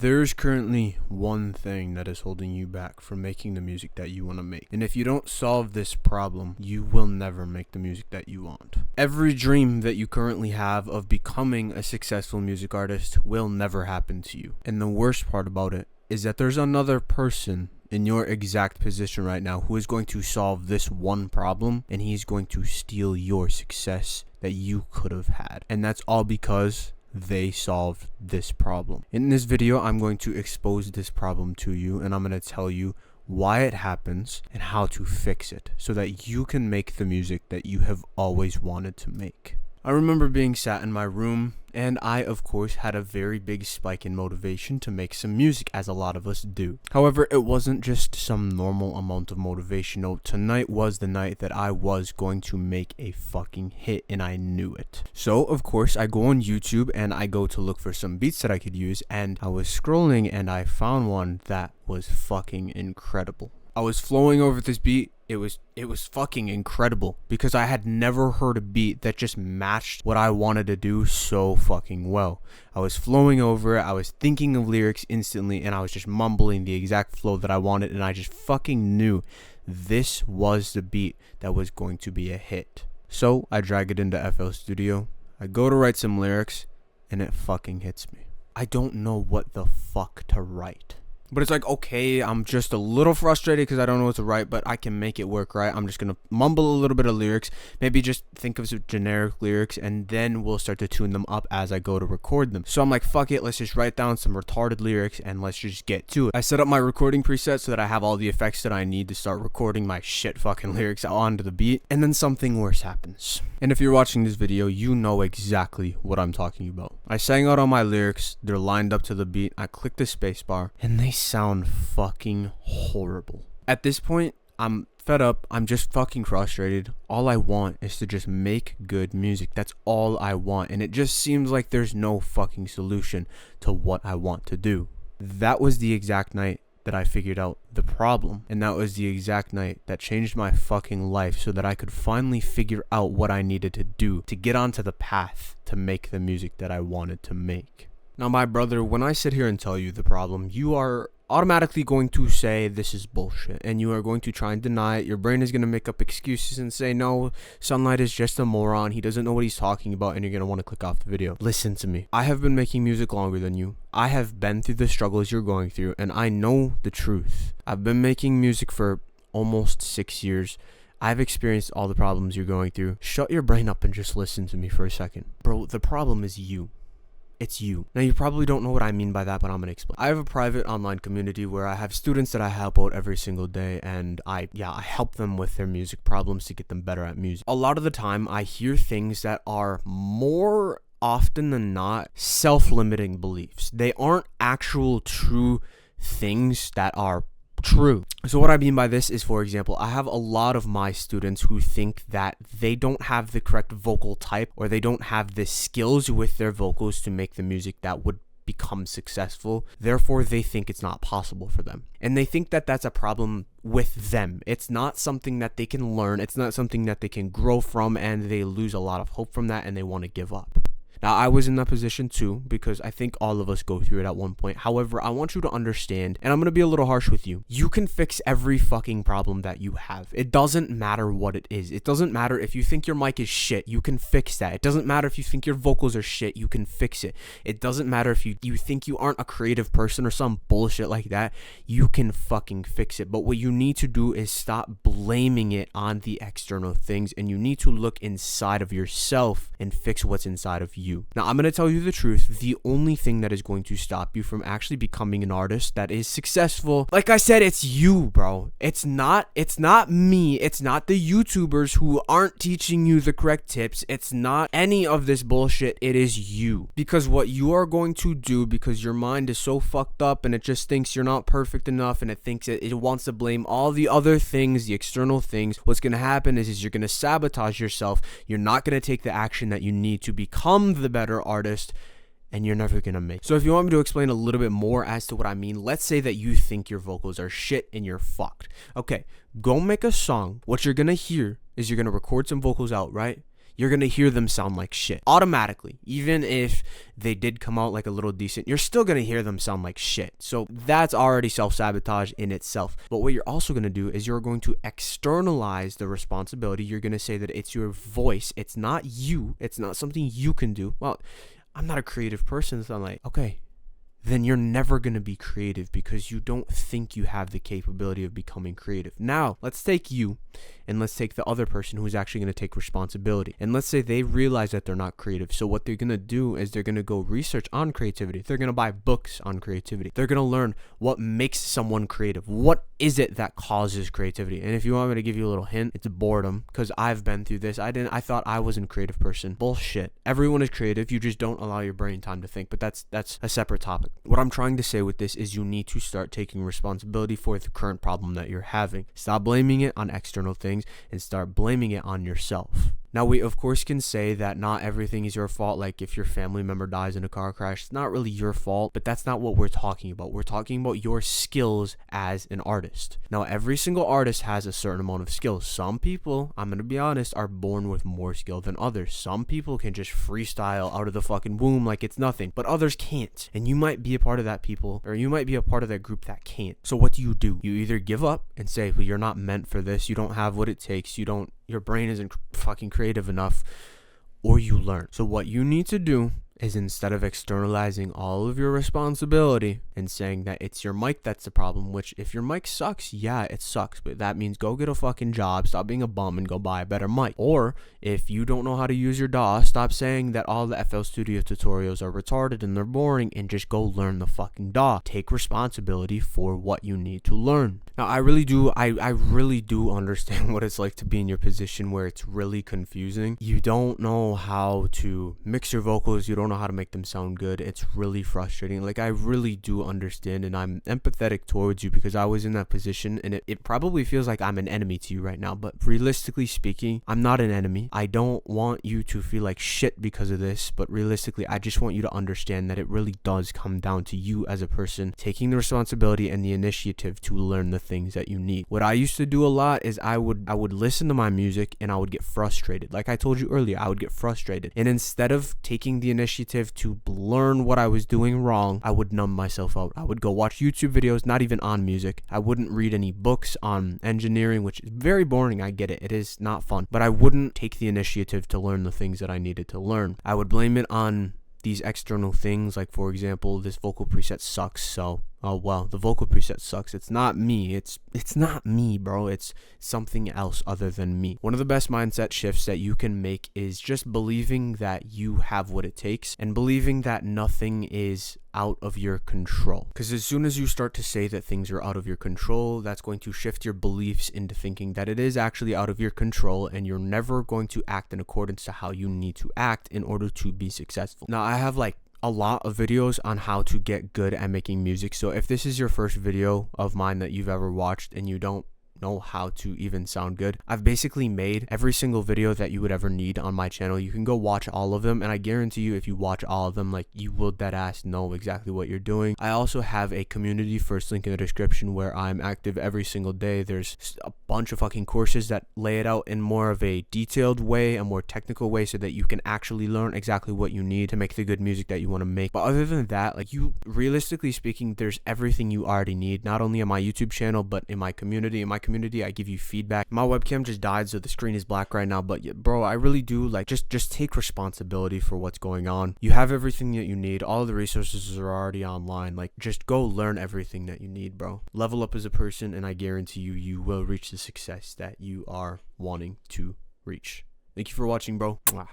There's currently one thing that is holding you back from making the music that you want to make. And if you don't solve this problem, you will never make the music that you want. Every dream that you currently have of becoming a successful music artist will never happen to you. And the worst part about it is that there's another person in your exact position right now who is going to solve this one problem, and he's going to steal your success that you could have had. And that's all because they solved this problem. In this video, I'm going to expose this problem to you, and I'm going to tell you why it happens and how to fix it so that you can make the music that you have always wanted to make. I remember being sat in my room, and I of course had a very big spike in motivation to make some music, as a lot of us do. However, it wasn't just some normal amount of motivation. No, tonight was the night that I was going to make a fucking hit, and I knew it. So of course I go on YouTube and I go to look for some beats that I could use, and I was scrolling and I found one that was fucking incredible. I was flowing over this beat. It was fucking incredible because I had never heard a beat that just matched what I wanted to do so fucking well. I was flowing over it, I was thinking of lyrics instantly, and I was just mumbling the exact flow that I wanted, and I just fucking knew this was the beat that was going to be a hit. So I drag it into FL Studio, I go to write some lyrics, and it fucking hits me. I don't know what the fuck to write. But it's like, okay, I'm just a little frustrated because I don't know what to write, but I can make it work, right? I'm just going to mumble a little bit of lyrics, maybe just think of some generic lyrics, and then we'll start to tune them up as I go to record them. So I'm like, fuck it, let's just write down some retarded lyrics and let's just get to it. I set up my recording preset so that I have all the effects that I need to start recording my shit fucking lyrics onto the beat, and then something worse happens. And if you're watching this video, you know exactly what I'm talking about. I sang out all my lyrics, they're lined up to the beat, I click the spacebar, and they sound fucking horrible. At this point, I'm fed up, I'm just fucking frustrated. All I want is to just make good music. That's all I want, and it just seems like there's no fucking solution to what I want to do. That was the exact night that I figured out the problem, and that was the exact night that changed my fucking life so that I could finally figure out what I needed to do to get onto the path to make the music that I wanted to make. Now, my brother, when I sit here and tell you the problem, you are automatically going to say this is bullshit, and you are going to try and deny it. Your brain is going to make up excuses and say, no, Sunlight is just a moron, he doesn't know what he's talking about, and you're going to want to click off the video. Listen to me. I have been making music longer than you. I have been through the struggles you're going through, and I know the truth. I've been making music for almost 6 years. I've experienced all the problems you're going through. Shut your brain up and just listen to me for a second. Bro, the problem is you. It's you. Now, you probably don't know what I mean by that, but I'm gonna explain. I have a private online community where I have students that I help out every single day, and I help them with their music problems to get them better at music. A lot of the time, I hear things that are more often than not self-limiting beliefs. They aren't actual true things that are true. So what I mean by this is, for example, I have a lot of my students who think that they don't have the correct vocal type, or they don't have the skills with their vocals to make the music that would become successful. Therefore, they think it's not possible for them. And they think that that's a problem with them. It's not something that they can learn. It's not something that they can grow from, and they lose a lot of hope from that, and they want to give up. Now, I was in that position too, because I think all of us go through it at one point. However, I want you to understand, and I'm going to be a little harsh with you, you can fix every fucking problem that you have. It doesn't matter what it is. It doesn't matter if you think your mic is shit, you can fix that. It doesn't matter if you think your vocals are shit, you can fix it. It doesn't matter if you think you aren't a creative person or some bullshit like that, you can fucking fix it. But what you need to do is stop blaming it on the external things, and you need to look inside of yourself and fix what's inside of you. Now, I'm going to tell you the truth. The only thing that is going to stop you from actually becoming an artist that is successful, like I said, it's you, bro. It's not me. It's not the YouTubers who aren't teaching you the correct tips. It's not any of this bullshit. It is you. Because what you are going to do, because your mind is so fucked up and it just thinks you're not perfect enough, and it thinks it wants to blame all the other things, the external things, what's going to happen is you're going to sabotage yourself. You're not going to take the action that you need to become the better artist, and you're never gonna make. So if you want me to explain a little bit more as to what I mean, let's say that you think your vocals are shit and you're fucked. Okay, go make a song. What you're gonna hear is you're gonna record some vocals out, right? you're going to hear them sound like shit automatically. Even if they did come out like a little decent, you're still going to hear them sound like shit. So that's already self-sabotage in itself. But what you're also going to do is you're going to externalize the responsibility. You're going to say that it's your voice. It's not you. It's not something you can do. Well, I'm not a creative person, so I'm like, okay, then you're never going to be creative because you don't think you have the capability of becoming creative. Now, let's take you and let's take the other person who's actually going to take responsibility. And let's say they realize that they're not creative. So what they're going to do is they're going to go research on creativity. They're going to buy books on creativity. They're going to learn what makes someone creative. What is it that causes creativity? And if you want me to give you a little hint, it's boredom, because I've been through this. I thought I wasn't a creative person. Bullshit. Everyone is creative. You just don't allow your brain time to think. But that's a separate topic. What I'm trying to say with this is you need to start taking responsibility for the current problem that you're having. Stop blaming it on external things and start blaming it on yourself. Now, we of course can say that not everything is your fault. Like if your family member dies in a car crash, it's not really your fault, but that's not what we're talking about. We're talking about your skills as an artist. Now, every single artist has a certain amount of skills. Some people, I'm going to be honest, are born with more skill than others. Some people can just freestyle out of the fucking womb like it's nothing, but others can't. And you might be a part of that people, or you might be a part of that group that can't. So what do? You either give up and say, well, you're not meant for this. You don't have what it takes. Your brain isn't fucking creative enough, or you learn. So what you need to do is, instead of externalizing all of your responsibility and saying that it's your mic that's the problem, which if your mic sucks, yeah, it sucks, but that means go get a fucking job, stop being a bum, and go buy a better mic. Or if you don't know how to use your DAW, stop saying that all the FL Studio tutorials are retarded and they're boring, and just go learn the fucking DAW. Take responsibility for what you need to learn. Now, I really do understand what it's like to be in your position where it's really confusing. You don't know how to mix your vocals, you don't know how to make them sound good. It's really frustrating. Like, I really do understand, and I'm empathetic towards you because I was in that position, and it probably feels like I'm an enemy to you right now, but realistically speaking, I'm not an enemy. I don't want you to feel like shit because of this, but realistically, I just want you to understand that it really does come down to you as a person taking the responsibility and the initiative to learn the things that you need. What I used to do a lot is I would listen to my music and I would get frustrated. Like I told you earlier, I would get frustrated, and instead of taking the initiative to learn what I was doing wrong, I would numb myself out. I would go watch YouTube videos, not even on music. I wouldn't read any books on engineering, which is very boring. I get it. It is not fun, but I wouldn't take the initiative to learn the things that I needed to learn. I would blame it on these external things, like for example, this vocal preset sucks, so oh well, the vocal preset sucks. It's not me. It's not me, bro. It's something else other than me. One of the best mindset shifts that you can make is just believing that you have what it takes and believing that nothing is out of your control. Because as soon as you start to say that things are out of your control, that's going to shift your beliefs into thinking that it is actually out of your control, and you're never going to act in accordance to how you need to act in order to be successful. Now, I have a lot of videos on how to get good at making music. So if this is your first video of mine that you've ever watched and you don't know how to even sound good, I've basically made every single video that you would ever need on my channel. You can go watch all of them, and I guarantee you if you watch all of them, like, you will dead ass know exactly what you're doing. I also have a community, first link in the description, where I'm active every single day. There's a bunch of fucking courses that lay it out in more of a detailed way, a more technical way, so that you can actually learn exactly what you need to make the good music that you want to make. But other than that, like, you, realistically speaking, there's everything you already need, not only on my YouTube channel, but in my community. I give you feedback. My webcam just died, so the screen is black right now, but yeah, bro, I really do, like, just take responsibility for what's going on. You have everything that you need. All of the resources are already online. Like, just go learn everything that you need, bro. Level up as a person, and I guarantee you will reach the success that you are wanting to reach. Thank you for watching, bro. Mwah.